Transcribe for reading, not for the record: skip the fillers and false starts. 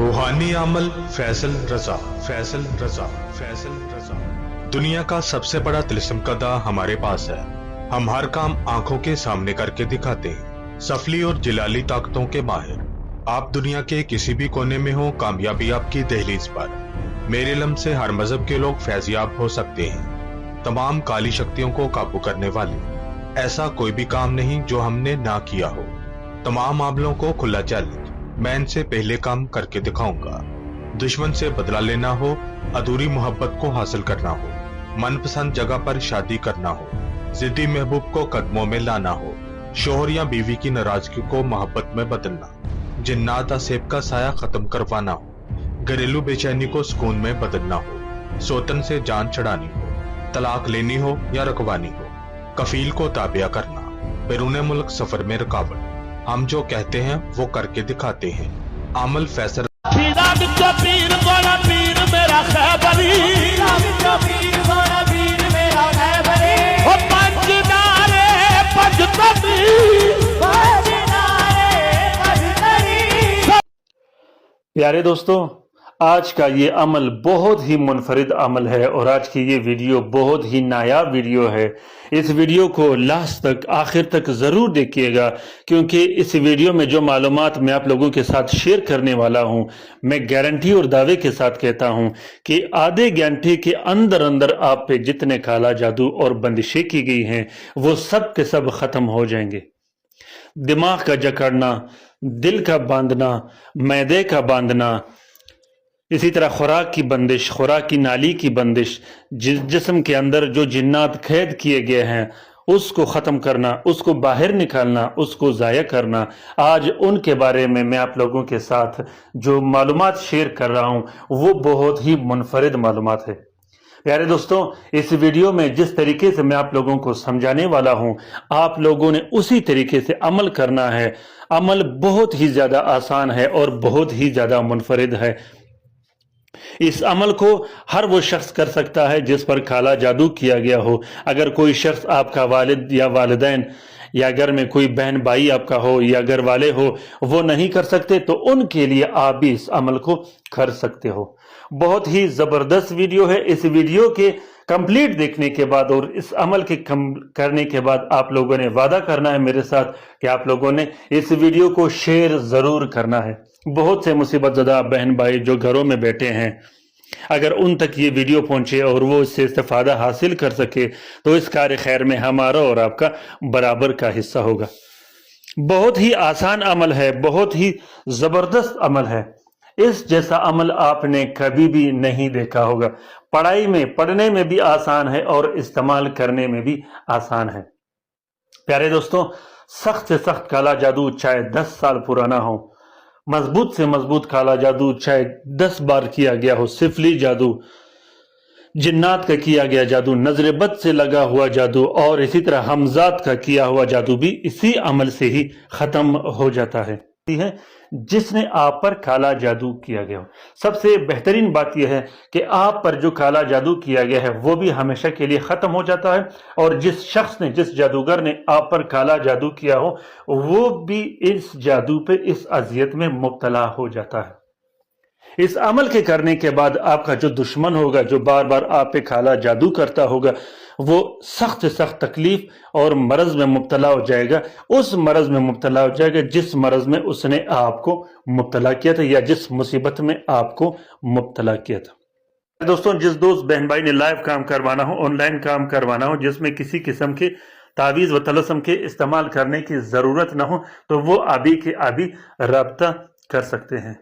रूहानी अमल फैसल रजा। फैसल रजा। फैसल रजा। दुनिया का सबसे बड़ा तिलिस्म हमारे पास है। हम हर काम आंखों के सामने करके दिखाते हैं। सफली और जिलाली ताकतों के माहिर। आप दुनिया के किसी भी कोने में हो, कामयाबी आपकी दहलीज पर। मेरे इल्म से हर मजहब के लोग फैजियाब हो सकते हैं। तमाम काली शक्तियों को काबू करने वाले। ऐसा कोई भी काम नहीं जो हमने ना किया हो। तमाम मामलों को खुला चैलेंज। मैं इनसे पहले काम करके दिखाऊंगा। दुश्मन से बदला लेना हो, अधूरी मोहब्बत को हासिल करना हो, मनपसंद जगह पर शादी करना हो, जिद्दी महबूब को कदमों में लाना हो, शोहर या बीवी की नाराजगी को मोहब्बत में बदलना, जिन्नात असेब का साया खत्म करवाना हो, घरेलू बेचैनी को सुकून में बदलना हो, सोतन से जान छड़ानी हो, तलाक लेनी हो या रखवानी हो, कफील को ताबिया करना, बैरून मुल्क सफर में रुकावट। हम जो कहते हैं वो करके दिखाते हैं। अमल फैसल। प्यारे दोस्तों, आज का ये अमल बहुत ही मुनफरिद अमल है और आज की ये वीडियो बहुत ही नायाब वीडियो है। इस वीडियो को लास्ट तक, आखिर तक ज़रूर देखिएगा, क्योंकि इस वीडियो में जो मालूमात मैं आप लोगों के साथ शेयर करने वाला हूँ, मैं गारंटी और दावे के साथ कहता हूँ कि आधे घंटे के अंदर अंदर आप पे जितने काला जादू और बंदिशें की गई हैं वो सब के सब ख़त्म हो जाएंगे। दिमाग का जकड़ना, दिल का बांधना, मैदे का बांधना, इसी तरह खुराक की बंदिश, खुराक की नाली की बंदिश, जिस्म के अंदर जो जिन्नात कैद किए गए हैं उसको ख़त्म करना, उसको बाहर निकालना, उसको ज़ाया करना। आज उनके बारे में मैं आप लोगों के साथ जो मालूमात शेयर कर रहा हूँ वो बहुत ही मुनफरिद मालूमात है। प्यारे दोस्तों, इस वीडियो में जिस तरीके से मैं आप लोगों को समझाने वाला हूं, आप लोगों ने उसी तरीके से अमल करना है। अमल बहुत ही ज़्यादा आसान है और बहुत ही ज़्यादा मुनफरिद है। इस अमल को हर वो शख्स कर सकता है जिस पर काला जादू किया गया हो। अगर कोई शख्स आपका वालिद या वालिदैन या घर में कोई बहन भाई आपका हो या घर वाले हो वो नहीं कर सकते, तो उनके लिए आप भी इस अमल को कर सकते हो। बहुत ही ज़बरदस्त वीडियो है। इस वीडियो के कंप्लीट देखने के बाद और इस अमल के करने के बाद आप लोगों ने वादा करना है मेरे साथ कि आप लोगों ने इस वीडियो को शेयर ज़रूर करना है। बहुत से मुसीबत ज़दा बहन भाई जो घरों में बैठे हैं, अगर उन तक ये वीडियो पहुंचे और वो इससे इस्तेफादा हासिल कर सके तो इस कार्य खैर में हमारा और आपका बराबर का हिस्सा होगा। बहुत ही आसान अमल है, बहुत ही ज़बरदस्त अमल है। इस जैसा अमल आपने कभी भी नहीं देखा होगा। पढ़ाई में, पढ़ने में भी आसान है और इस्तेमाल करने में भी आसान है। प्यारे दोस्तों, सख्त से सख्त काला जादू चाहे 10 साल पुराना हो, मजबूत से मजबूत काला जादू चाहे 10 बार किया गया हो, सिफली जादू, जिन्नात का किया गया जादू, नजर बद से लगा हुआ जादू और इसी तरह हमजात का किया हुआ जादू भी इसी अमल से ही खत्म हो जाता है जिसने आप पर काला जादू किया गया हो। सबसे बेहतरीन बात यह है कि आप पर जो काला जादू किया गया है वो भी हमेशा के लिए खत्म हो जाता है और जिस शख्स ने, जिस जादूगर ने आप पर काला जादू किया हो वो भी इस जादू पे, इस अजियत में मुब्तला हो जाता है। इस अमल के करने के बाद आपका जो दुश्मन होगा, जो बार बार आप पे काला जादू करता होगा, वो सख्त से सख्त तकलीफ और मरज में मुब्तला हो जाएगा। उस मरज में मुब्तला हो जाएगा जिस मरज में उसने आपको मुब्तला किया था या जिस मुसीबत में आपको मुब्तला किया था। दोस्तों, जिस दोस्त बहन भाई ने लाइव काम करवाना हो, ऑनलाइन काम करवाना हो, जिसमें किसी किस्म के तावीज़ व तलस्सुम के इस्तेमाल करने की ज़रूरत ना हो, तो वो अभी के अभी रब्ता कर सकते हैं।